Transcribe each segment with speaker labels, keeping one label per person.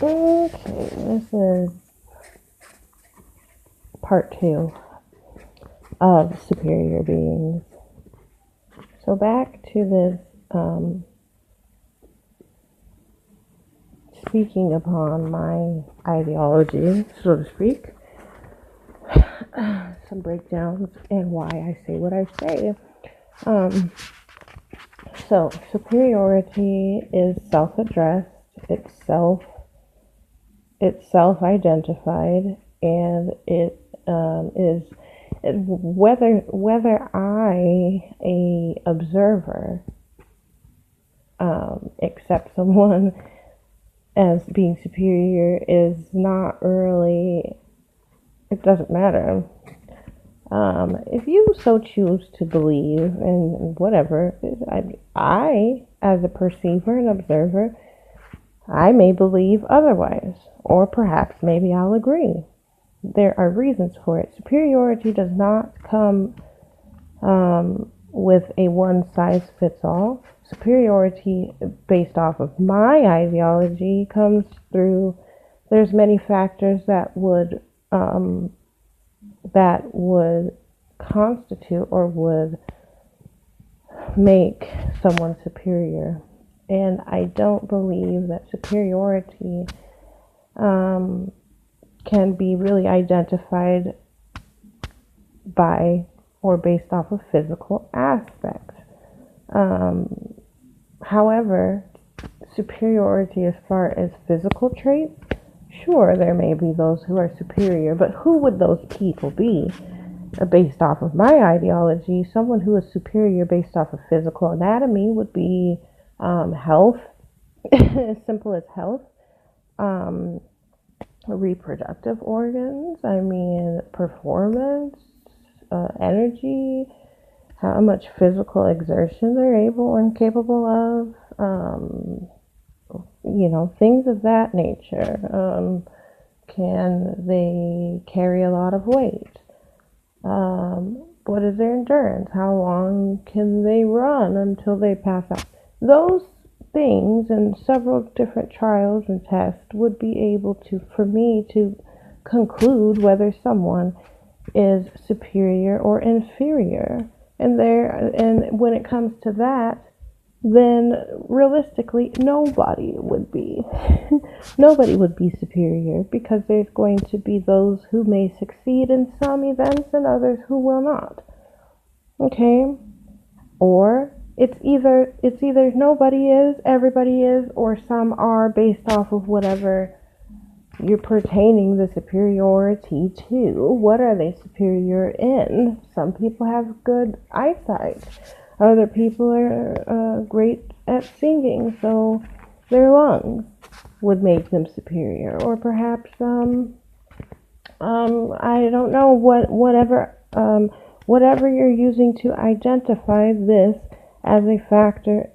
Speaker 1: Okay, this is part 2 of superior beings. So back to this speaking upon my ideology, so to speak, some breakdowns and why I say what I say. So superiority is self-addressed, it's self-identified, and it is whether I, a observer, accept someone as being superior is not really, it doesn't matter. If you so choose to believe in whatever, I, as a perceiver and observer, I may believe otherwise, or perhaps maybe I'll agree. There are reasons for it. Superiority does not come with a one-size-fits-all. Superiority based off of my ideology comes through, there's many factors that would constitute or would make someone superior. And I don't believe that superiority can be really identified by or based off of physical aspects. However, superiority as far as physical traits, sure, there may be those who are superior, but who would those people be? Based off of my ideology, someone who is superior based off of physical anatomy would be health, as simple as health, reproductive organs, performance, energy, how much physical exertion they're able and capable of, things of that nature. Can they carry a lot of weight? What is their endurance? How long can they run until they pass out? Those things and several different trials and tests would be able to, for me to conclude whether someone is superior or inferior. And when it comes to that, then realistically nobody would be nobody would be superior, because there's going to be those who may succeed in some events and others who will not. Okay? Or it's either nobody is, everybody is, or some are, based off of whatever you're pertaining the superiority to. What are they superior in? Some people have good eyesight. Other people are great at singing, so their lungs would make them superior. Or perhaps, I don't know, whatever you're using to identify this as a factor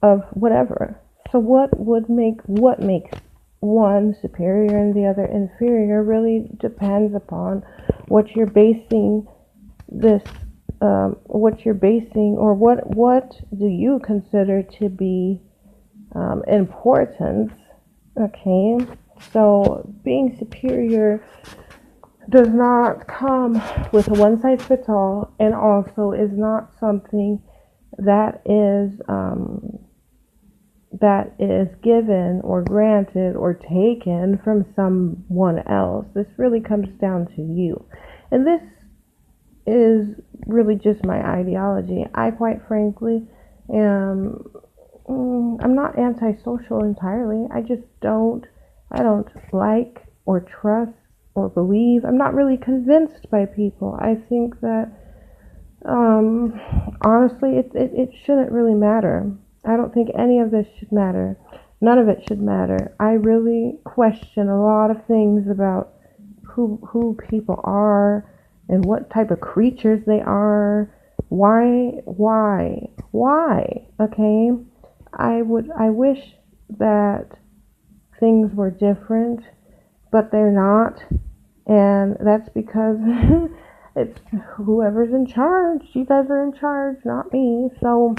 Speaker 1: of whatever. So what makes one superior and the other inferior really depends upon what you're basing this, or what do you consider to be importance. Okay, so being superior does not come with a one-size-fits-all, and also is not something that is given or granted or taken from someone else. This really comes down to you. And this is really just my ideology. I quite frankly I'm not antisocial entirely. I don't like or trust or believe. I'm not really convinced by people. I think that honestly it shouldn't really matter. I don't think any of this should matter. None of it should matter. I really question a lot of things about who people are and what type of creatures they are. Why? Okay? I wish that things were different, but they're not. And that's because it's whoever's in charge. You guys are in charge, not me. So,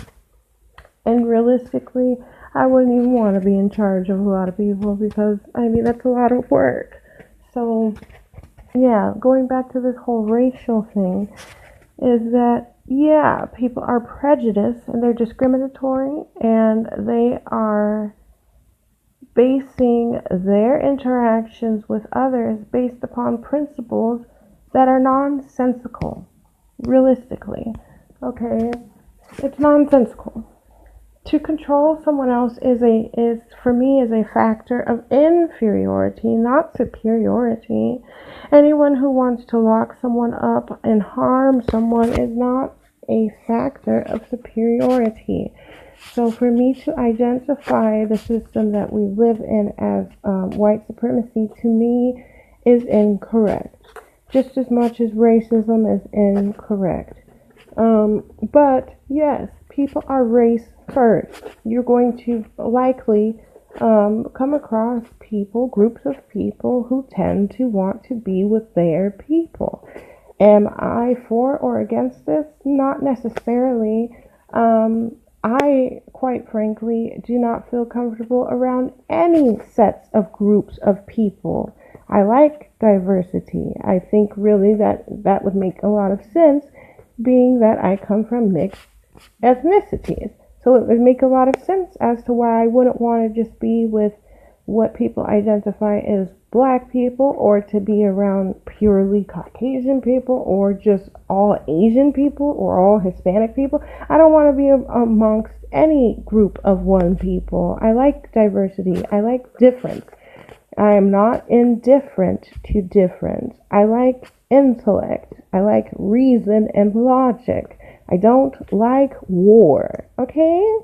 Speaker 1: and realistically, I wouldn't even want to be in charge of a lot of people because, I mean, that's a lot of work. So, yeah, going back to this whole racial thing, is that, yeah, people are prejudiced and they're discriminatory and they are basing their interactions with others based upon principles that are nonsensical, realistically. Okay? It's nonsensical. To control someone else is for me is a factor of inferiority, not superiority. Anyone who wants to lock someone up and harm someone is not a factor of superiority. So for me to identify the system that we live in as white supremacy, to me, is incorrect. Just as much as racism is incorrect. But yes, people are race first. You're going to likely come across people, groups of people who tend to want to be with their people. Am I for or against this? Not necessarily. I, quite frankly, do not feel comfortable around any sets of groups of people. I like diversity. I think really that would make a lot of sense, being that I come from mixed ethnicities. So it would make a lot of sense as to why I wouldn't want to just be with what people identify as black people, or to be around purely Caucasian people, or just all Asian people, or all Hispanic people. I don't want to be amongst any group of one people. I like diversity. I like difference. I am not indifferent to difference. I like intellect. I like reason and logic. I don't like war. Okay?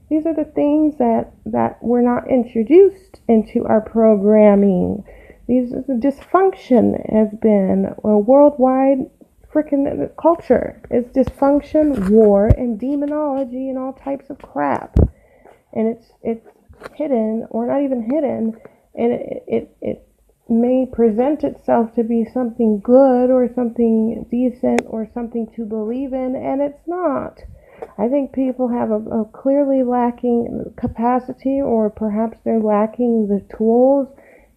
Speaker 1: These are the things that were not introduced into our programming. The dysfunction has been a worldwide freaking culture. It's dysfunction, war, and demonology and all types of crap. And it's hidden, or not even hidden, and it may present itself to be something good or something decent or something to believe in, and it's not. I think people have a clearly lacking capacity, or perhaps they're lacking the tools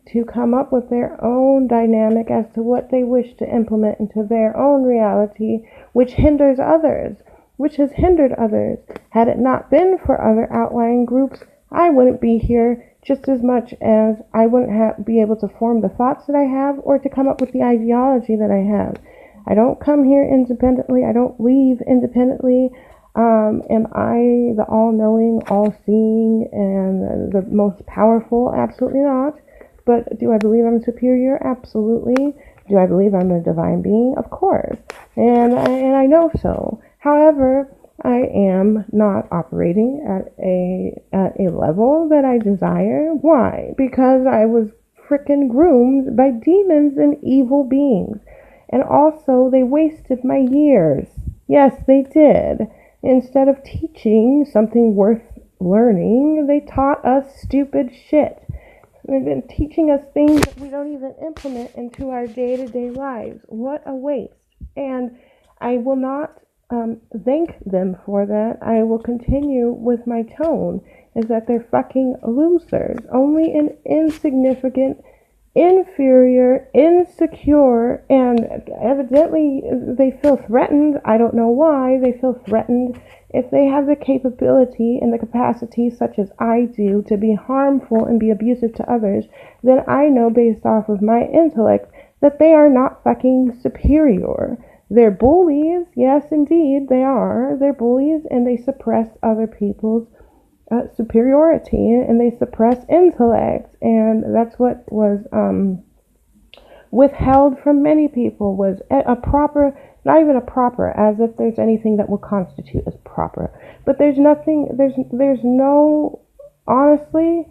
Speaker 1: to come up with their own dynamic as to what they wish to implement into their own reality, which hinders others, which has hindered others. Had it not been for other outlying groups, I wouldn't be here just as much as I wouldn't be able to form the thoughts that I have, or to come up with the ideology that I have. I don't come here independently. I don't leave independently. Am I the all-knowing, all-seeing, and the most powerful? Absolutely not. But do I believe I'm superior? Absolutely. Do I believe I'm a divine being? Of course. And I know so. However, I am not operating at a level that I desire. Why? Because I was frickin' groomed by demons and evil beings. And also, they wasted my years. Yes, they did. Instead of teaching something worth learning, they taught us stupid shit. They've been teaching us things that we don't even implement into our day-to-day lives. What a waste. And I will not thank them for that. I will continue with my tone, is that they're fucking losers. Only an insignificant, inferior, insecure, and evidently they feel threatened. I don't know why they feel threatened. If they have the capability and the capacity, such as I do, to be harmful and be abusive to others, then I know based off of my intellect that they are not fucking superior. They're bullies. Yes, indeed, they are. They're bullies, and they suppress other people's superiority, and they suppress intellect. And that's what was withheld from many people, was a proper, not even a proper, as if there's anything that would constitute as proper. But there's nothing, there's no, honestly,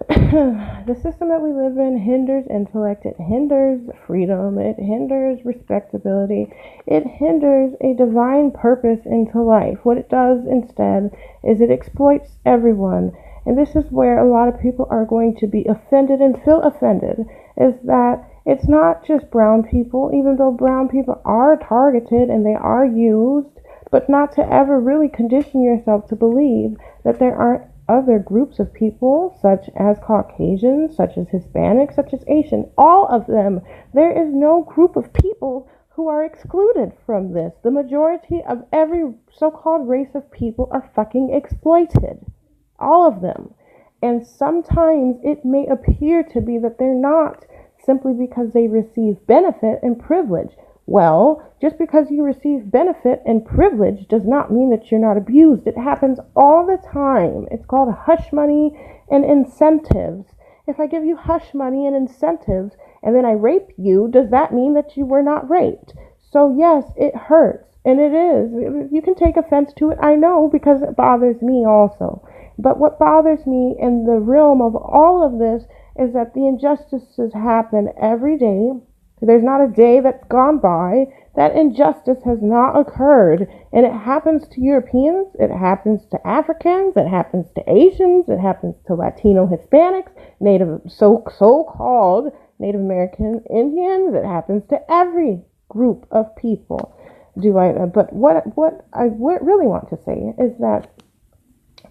Speaker 1: the system that we live in hinders intellect, it hinders freedom, it hinders respectability, it hinders a divine purpose into life. What it does instead is it exploits everyone. And this is where a lot of people are going to be offended and feel offended, is that it's not just brown people, even though brown people are targeted and they are used, but not to ever really condition yourself to believe that there aren't other groups of people, such as Caucasians, such as Hispanics, such as Asian, all of them. There is no group of people who are excluded from this. The majority of every so-called race of people are fucking exploited. All of them. And sometimes it may appear to be that they're not, simply because they receive benefit and privilege. Well, just because you receive benefit and privilege does not mean that you're not abused. It happens all the time. It's called hush money and incentives. If I give you hush money and incentives and then I rape you, does that mean that you were not raped? So yes, it hurts. And it is. You can take offense to it, I know, because it bothers me also. But what bothers me in the realm of all of this is that the injustices happen every day. There's not a day that's gone by that injustice has not occurred. And it happens to Europeans, it happens to Africans, it happens to Asians, it happens to Latino Hispanics, so-called Native American Indians, it happens to every group of people. But what I really want to say is that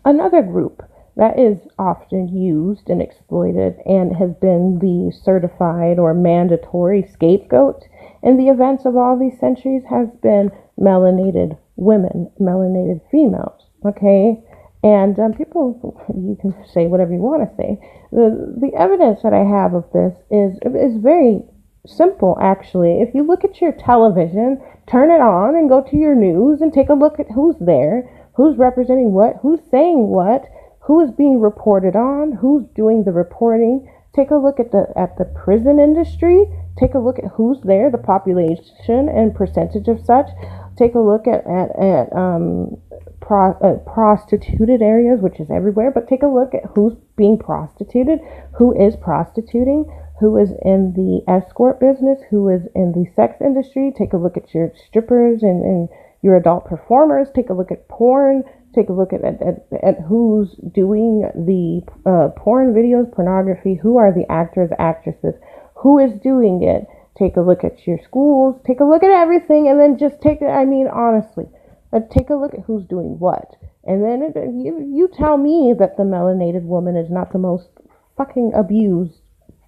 Speaker 1: another group that is often used and exploited and has been the certified or mandatory scapegoat in the events of all these centuries has been melanated women, melanated females, okay? And people, you can say whatever you want to say. The evidence that I have of this is very simple, actually. If you look at your television, turn it on and go to your news and take a look at who's there, who's representing what, who's saying what, who is being reported on, who's doing the reporting. Take a look at the prison industry. Take a look at who's there, the population and percentage of such. Take a look at prostituted areas, which is everywhere, but take a look at who's being prostituted, who is prostituting, who is in the escort business, who is in the sex industry. Take a look at your strippers and your adult performers. Take a look at porn. Take a look at who's doing the porn videos, pornography, who are the actors, actresses, who is doing it. Take a look at your schools, take a look at everything, and then just honestly, take a look at who's doing what. And then you tell me that the melanated woman is not the most fucking abused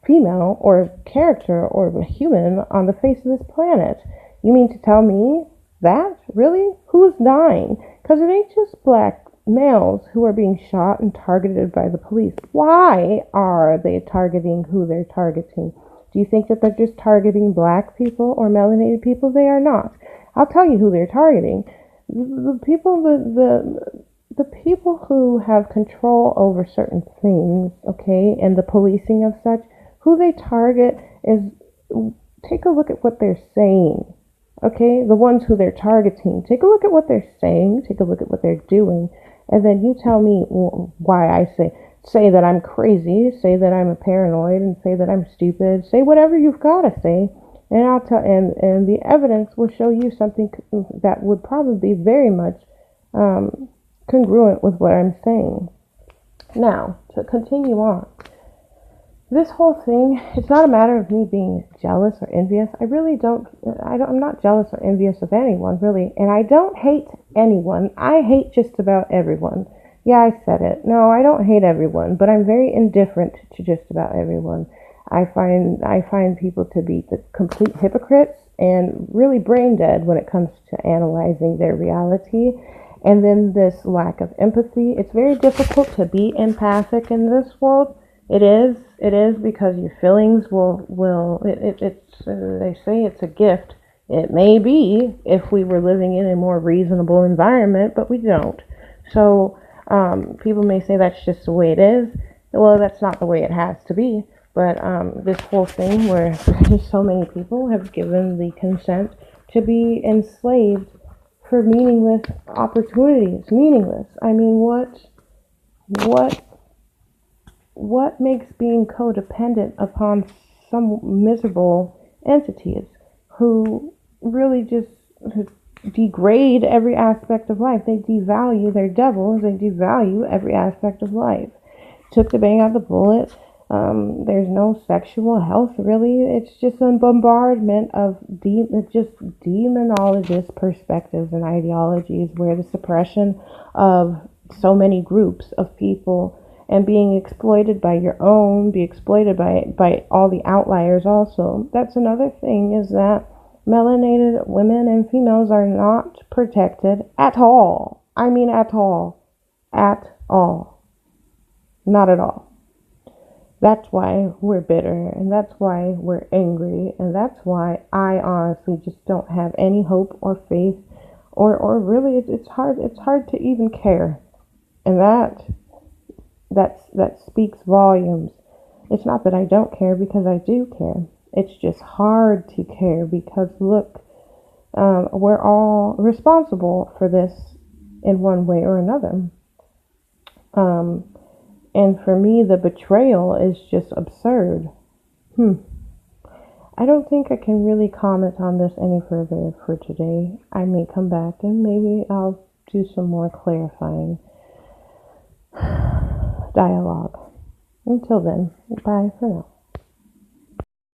Speaker 1: female or character or human on the face of this planet. You mean to tell me that? Really? Who's dying? Because it ain't just black males who are being shot and targeted by the police. Why are they targeting who they're targeting? Do you think that they're just targeting black people or melanated people? They are not. I'll tell you who they're targeting. The people who have control over certain things, okay, and the policing of such, who they target is, take a look at what they're saying. Okay, the ones who they're targeting, take a look at what they're saying, take a look at what they're doing, and then you tell me why I say that I'm crazy, say that I'm a paranoid, and say that I'm stupid, say whatever you've got to say, and I'll tell, and the evidence will show you something that would probably be very much congruent with what I'm saying. Now, to continue on. This whole thing, it's not a matter of me being jealous or envious. I'm not jealous or envious of anyone, really. And I don't hate anyone. I hate just about everyone. Yeah, I said it. No, I don't hate everyone, but I'm very indifferent to just about everyone. I find people to be the complete hypocrites and really brain dead when it comes to analyzing their reality. And then this lack of empathy. It's very difficult to be empathic in this world. It is because your feelings they say it's a gift. It may be if we were living in a more reasonable environment, but we don't. So people may say that's just the way it is. Well, that's not the way it has to be. But this whole thing where so many people have given the consent to be enslaved for meaningless opportunities. Meaningless. I mean, what makes being codependent upon some miserable entities who really just degrade every aspect of life? They devalue their devils. They devalue every aspect of life. Took the bang out the bullet. There's no sexual health, really. It's just a bombardment of demonologist perspectives and ideologies where the suppression of so many groups of people and being exploited by your own, be exploited by all the outliers also. That's another thing, is that melanated women and females are not protected at all. I mean at all. At all. Not at all. That's why we're bitter, and that's why we're angry, and that's why I honestly just don't have any hope or faith, or really it's hard to even care. And that speaks volumes. It's not that I don't care, because I do care. It's just hard to care because look, we're all responsible for this in one way or another. Um, and for me, the betrayal is just absurd. I don't think I can really comment on this any further for today. I may come back and maybe I'll do some more clarifying dialogue. Until then, bye for now.